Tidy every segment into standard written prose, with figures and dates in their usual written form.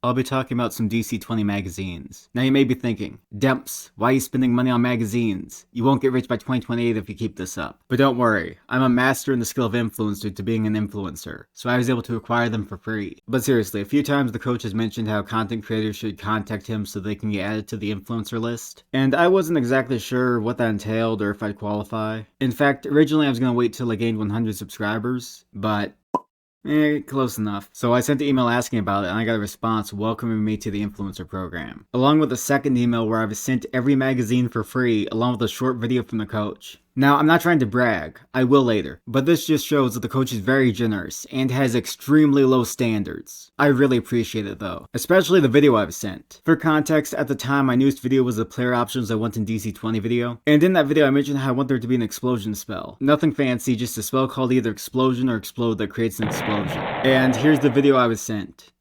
I'll be talking about some DC20 magazines. Now you may be thinking, Demps, why are you spending money on magazines? You won't get rich by 2028 if you keep this up. But don't worry, I'm a master in the skill of influence due to being an influencer, so I was able to acquire them for free. But seriously, a few times the coach has mentioned how content creators should contact him so they can get added to the influencer list, and I wasn't exactly sure what that entailed or if I'd qualify. In fact, originally I was going to wait till I gained 100 subscribers, but close enough. So I sent an email asking about it, and I got a response welcoming me to the influencer program, along with a second email where I was sent every magazine for free, along with a short video from the coach. Now, I'm not trying to brag, I will later, but this just shows that the coach is very generous and has extremely low standards. I really appreciate it though, especially the video I was sent. For context, at the time my newest video was the player options I want in DC20 video, and in that video I mentioned how I want there to be an explosion spell. Nothing fancy, just a spell called either explosion or explode that creates an explosion. And here's the video I was sent.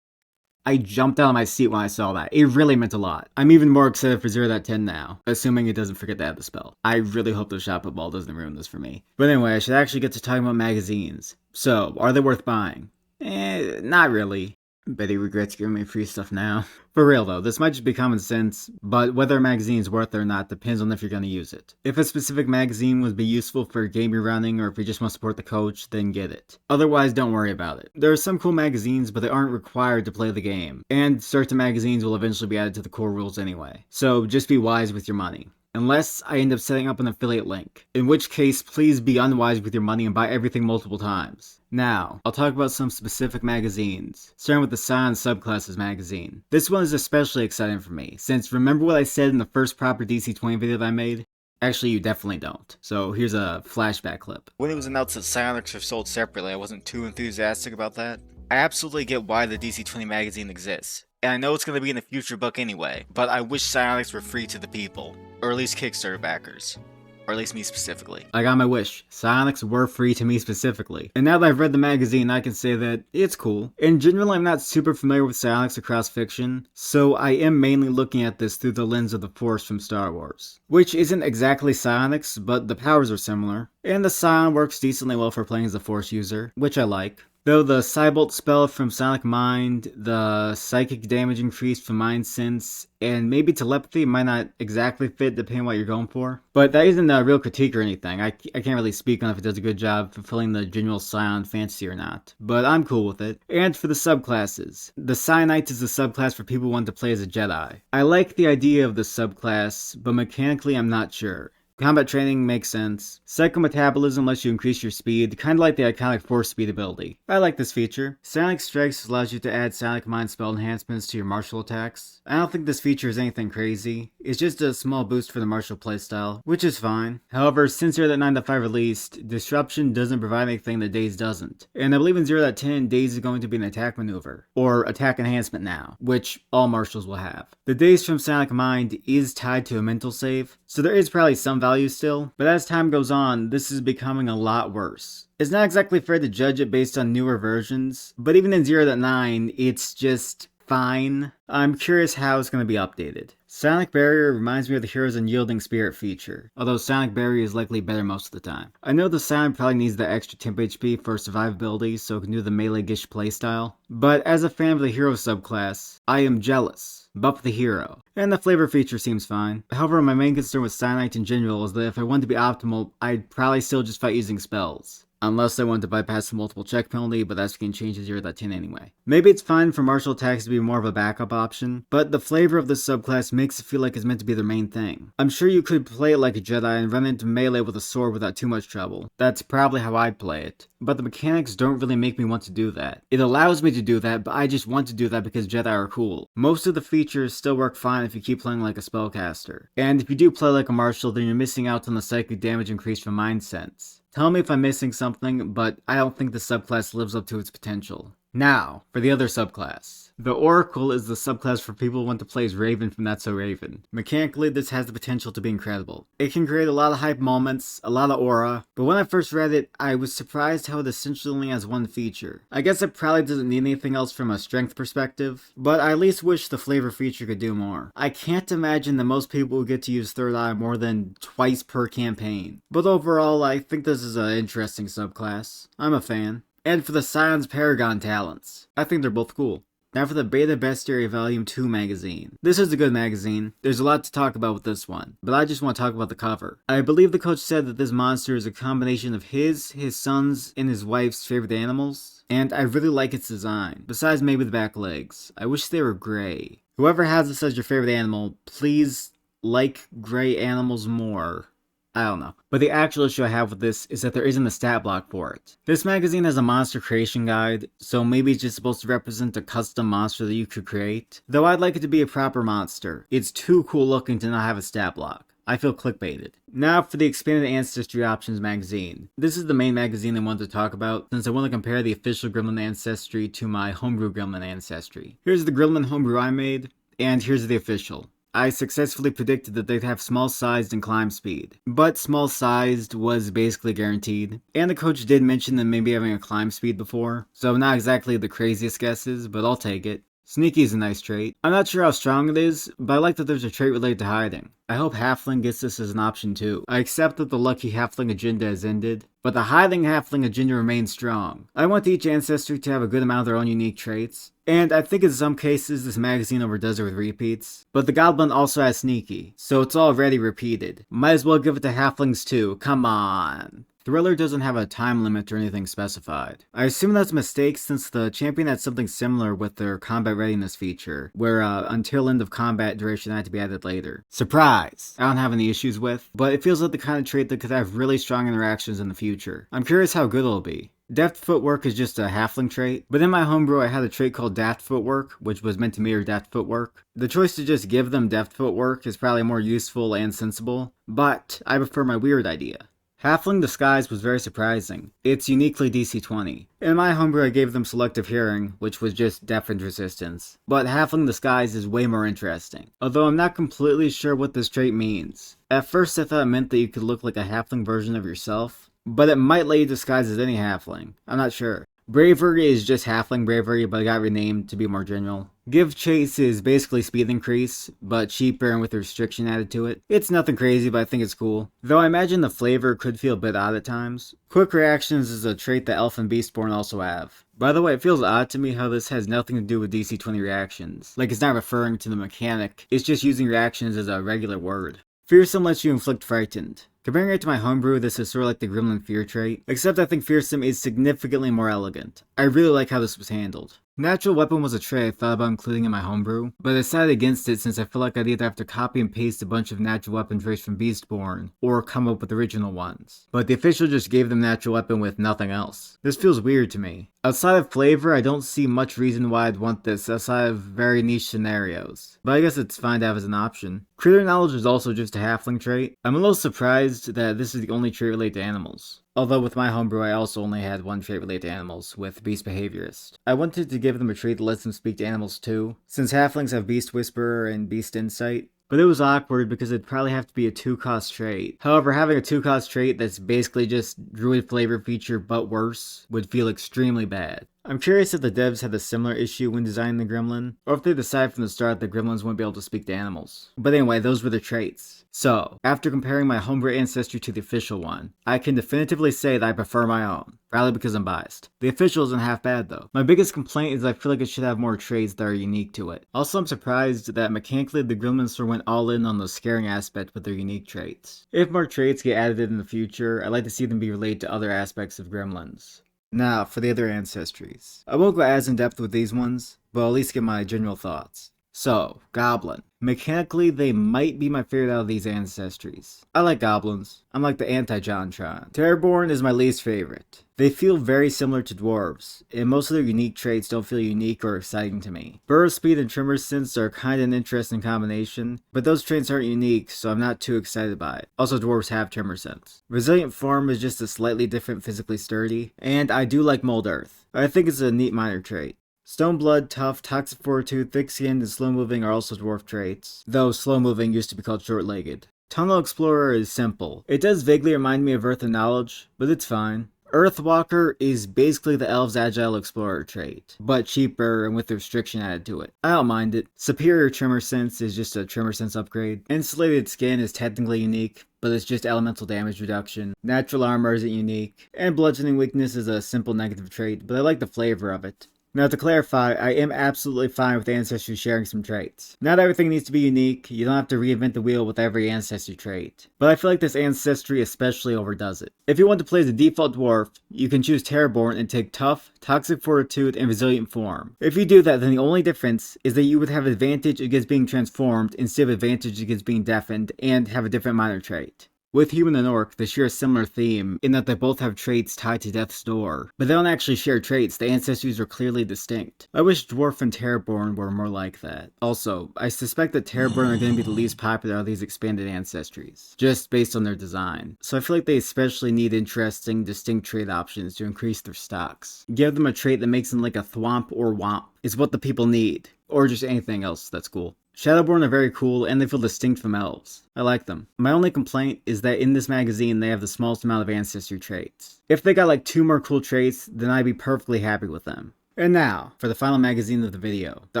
I jumped out of my seat when I saw that. It really meant a lot. I'm even more excited for 0.10 now, assuming it doesn't forget to add the spell. I really hope the shot put ball doesn't ruin this for me. But anyway, I should actually get to talking about magazines. So, are they worth buying? Not really. Bet he regrets giving me free stuff now. For real though, this might just be common sense, but whether a magazine is worth it or not depends on if you're going to use it. If a specific magazine would be useful for a game you're running, or if you just want to support the coach, then get it. Otherwise, don't worry about it. There are some cool magazines, but they aren't required to play the game, and certain magazines will eventually be added to the core rules anyway. So just be wise with your money. Unless I end up setting up an affiliate link, in which case please be unwise with your money and buy everything multiple times. Now, I'll talk about some specific magazines, starting with the Scion subclasses magazine. This one is especially exciting for me, since remember what I said in the first proper DC20 video that I made? Actually, you definitely don't. So here's a flashback clip. When it was announced that Psionics are sold separately, I wasn't too enthusiastic about that. I absolutely get why the DC20 magazine exists, and I know it's going to be in a future book anyway, but I wish Psionics were free to the people, or at least Kickstarter backers. Or at least me specifically. I got my wish. Psionics were free to me specifically. And now that I've read the magazine, I can say that it's cool. In general, I'm not super familiar with psionics across fiction, so I am mainly looking at this through the lens of the Force from Star Wars. Which isn't exactly psionics, but the powers are similar. And the Scion works decently well for playing as a Force user, which I like. Though the Psybolt spell from Sonic Mind, the psychic damage increase from Mind Sense, and maybe telepathy might not exactly fit depending on what you're going for. But that isn't a real critique or anything. I can't really speak on if it does a good job fulfilling the general Scion fantasy or not. But I'm cool with it. And for the subclasses. The Psionites is a subclass for people who want to play as a Jedi. I like the idea of the subclass, but mechanically I'm not sure. Combat training makes sense. Psychometabolism lets you increase your speed, kinda like the iconic Force Speed ability. I like this feature. Psionic Strikes allows you to add Sonic Mind spell enhancements to your martial attacks. I don't think this feature is anything crazy. It's just a small boost for the martial playstyle, which is fine. However, since 0.9.5 released, Disruption doesn't provide anything that Daze doesn't. And I believe in 0.10, Daze is going to be an attack maneuver, or attack enhancement now, which all martials will have. The Daze from Sonic Mind is tied to a mental save, so there is probably some value still, but as time goes on, this is becoming a lot worse. It's not exactly fair to judge it based on newer versions, but even in 0.9, it's just fine. I'm curious how it's going to be updated. Sonic Barrier reminds me of the Hero's Unyielding Spirit feature, although Sonic Barrier is likely better most of the time. I know the Scion probably needs the extra temp HP for survivability so it can do the melee-gish playstyle, but as a fan of the Hero subclass, I am jealous. Buff the hero. And the flavor feature seems fine. However, my main concern with Psionites in general is that if I wanted to be optimal, I'd probably still just fight using spells. Unless I wanted to bypass the multiple check penalty, but that's getting changed to 0.10 anyway. Maybe it's fine for martial attacks to be more of a backup option, but the flavor of this subclass makes it feel like it's meant to be their main thing. I'm sure you could play it like a Jedi and run into melee with a sword without too much trouble. That's probably how I'd play it. But the mechanics don't really make me want to do that. It allows me to do that, but I just want to do that because Jedi are cool. Most of the features still work fine if you keep playing like a spellcaster. And if you do play like a martial, then you're missing out on the psychic damage increase from Mind Sense. Tell me if I'm missing something, but I don't think the subclass lives up to its potential. Now, for the other subclass. The Oracle is the subclass for people who want to play as Raven from That's So Raven. Mechanically, this has the potential to be incredible. It can create a lot of hype moments, a lot of aura, but when I first read it, I was surprised how it essentially only has one feature. I guess it probably doesn't need anything else from a strength perspective, but I at least wish the flavor feature could do more. I can't imagine that most people will get to use Third Eye more than twice per campaign. But overall, I think this is an interesting subclass. I'm a fan. And for the Scion's Paragon talents, I think they're both cool. Now for the Beta Bestiary Volume 2 magazine. This is a good magazine. There's a lot to talk about with this one, but I just want to talk about the cover. I believe the coach said that this monster is a combination of his son's, and his wife's favorite animals, and I really like its design, besides maybe the back legs. I wish they were gray. Whoever has this as your favorite animal, please like gray animals more. I don't know. But the actual issue I have with this is that there isn't a stat block for it. This magazine has a monster creation guide, so maybe it's just supposed to represent a custom monster that you could create. Though I'd like it to be a proper monster. It's too cool looking to not have a stat block. I feel clickbaited. Now for the Expanded Ancestry Options magazine. This is the main magazine I wanted to talk about, since I want to compare the official Gremlin Ancestry to my homebrew Gremlin Ancestry. Here's the Gremlin homebrew I made, and here's the official. I successfully predicted that they'd have small sized and climb speed, but small sized was basically guaranteed, and the coach did mention them maybe having a climb speed before, so not exactly the craziest guesses, but I'll take it. Sneaky is a nice trait. I'm not sure how strong it is, but I like that there's a trait related to hiding. I hope Halfling gets this as an option too. I accept that the lucky Halfling agenda has ended, but the hiding Halfling agenda remains strong. I want each ancestry to have a good amount of their own unique traits, and I think in some cases this magazine overdoes it with repeats. But the Goblin also has Sneaky, so it's already repeated. Might as well give it to Halflings too, come on. Thriller doesn't have a time limit or anything specified. I assume that's a mistake since the champion had something similar with their combat readiness feature, where until end of combat duration had to be added later. Surprise! I don't have any issues with, but it feels like the kind of trait that could have really strong interactions in the future. I'm curious how good it'll be. Deft Footwork is just a halfling trait, but in my homebrew I had a trait called Daft Footwork, which was meant to mirror Deft Footwork. The choice to just give them Deft Footwork is probably more useful and sensible, but I prefer my weird idea. Halfling Disguise was very surprising. It's uniquely DC20. In my homebrew I gave them Selective Hearing, which was just deafened resistance. But Halfling Disguise is way more interesting, although I'm not completely sure what this trait means. At first I thought it meant that you could look like a halfling version of yourself, but it might let you disguise as any halfling. I'm not sure. Bravery is just halfling bravery, but it got renamed to be more general. Give Chase is basically speed increase, but cheaper and with a restriction added to it. It's nothing crazy, but I think it's cool. Though I imagine the flavor could feel a bit odd at times. Quick Reactions is a trait that Elf and Beastborn also have. By the way, it feels odd to me how this has nothing to do with DC20 reactions. Like it's not referring to the mechanic, it's just using reactions as a regular word. Fearsome lets you inflict frightened. Comparing it to my homebrew, this is sort of like the Gremlin Fear trait, except I think Fearsome is significantly more elegant. I really like how this was handled. Natural Weapon was a trait I thought about including in my homebrew, but I decided against it since I feel like I'd either have to copy and paste a bunch of natural weapon traits from Beastborn, or come up with original ones. But the official just gave them natural weapon with nothing else. This feels weird to me. Outside of flavor, I don't see much reason why I'd want this outside of very niche scenarios. But I guess it's fine to have as an option. Critter Knowledge is also just a halfling trait. I'm a little surprised that this is the only trait related to animals. Although with my homebrew I also only had one trait related to animals, with Beast Behaviorist. I wanted to give them a trait that lets them speak to animals too, since halflings have Beast Whisperer and Beast Insight. But it was awkward because it'd probably have to be a 2-cost trait. However, having a 2-cost trait that's basically just Druid flavor feature but worse would feel extremely bad. I'm curious if the devs had a similar issue when designing the gremlin, or if they decided from the start that gremlins wouldn't be able to speak to animals. But anyway, those were the traits. So, after comparing my homebrew ancestry to the official one, I can definitively say that I prefer my own, probably because I'm biased. The official isn't half bad though. My biggest complaint is I feel like it should have more traits that are unique to it. Also, I'm surprised that mechanically the gremlins sort of went all in on the scaring aspect with their unique traits. If more traits get added in the future, I'd like to see them be related to other aspects of gremlins. Now, for the other ancestries. I won't go as in depth with these ones, but I'll at least give my general thoughts. So, Goblin. Mechanically, they might be my favorite out of these ancestries. I like goblins. I'm like the anti-Jontron. Terrorborn is my least favorite. They feel very similar to dwarves, and most of their unique traits don't feel unique or exciting to me. Burrow Speed and Tremor Sense are kinda an interesting combination, but those traits aren't unique, so I'm not too excited by it. Also, dwarves have Tremor Sense. Resilient Form is just a slightly different physically sturdy, and I do like Mold Earth. I think it's a neat minor trait. Stone Blood, Tough, Toxic Fortitude, Thick Skinned, and Slow Moving are also dwarf traits, though Slow Moving used to be called Short Legged. Tunnel Explorer is simple. It does vaguely remind me of Earth and Knowledge, but it's fine. Earthwalker is basically the Elves' Agile Explorer trait, but cheaper and with the restriction added to it. I don't mind it. Superior Tremor Sense is just a Tremor Sense upgrade. Insulated Skin is technically unique, but it's just elemental damage reduction. Natural Armor isn't unique. And Bludgeoning Weakness is a simple negative trait, but I like the flavor of it. Now to clarify, I am absolutely fine with Ancestry sharing some traits. Not everything needs to be unique, you don't have to reinvent the wheel with every Ancestry trait. But I feel like this Ancestry especially overdoes it. If you want to play as a default dwarf, you can choose Terraborn and take Tough, Toxic Fortitude, and Resilient Form. If you do that, then the only difference is that you would have advantage against being transformed instead of advantage against being deafened, and have a different minor trait. With Human and Orc, they share a similar theme, in that they both have traits tied to Death's Door. But they don't actually share traits, the ancestries are clearly distinct. I wish Dwarf and Terraborn were more like that. Also, I suspect that Terraborn are going to be the least popular of these expanded ancestries, just based on their design. So I feel like they especially need interesting, distinct trait options to increase their stocks. Give them a trait that makes them like a Thwomp or Womp, is what the people need. Or just anything else that's cool. Shadowborn are very cool, and they feel distinct from elves. I like them. My only complaint is that in this magazine they have the smallest amount of ancestry traits. If they got like 2 more cool traits, then I'd be perfectly happy with them. And now, for the final magazine of the video, the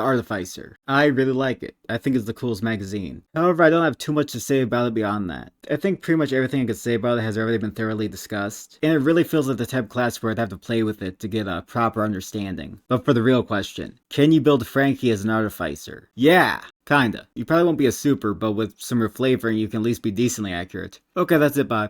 Artificer. I really like it. I think it's the coolest magazine. However, I don't have too much to say about it beyond that. I think pretty much everything I could say about it has already been thoroughly discussed, and it really feels like the type of class where I'd have to play with it to get a proper understanding. But for the real question, can you build Frankie as an Artificer? Yeah! Kinda. You probably won't be a super, but with some reflavoring you can at least be decently accurate. Okay, that's it, bye.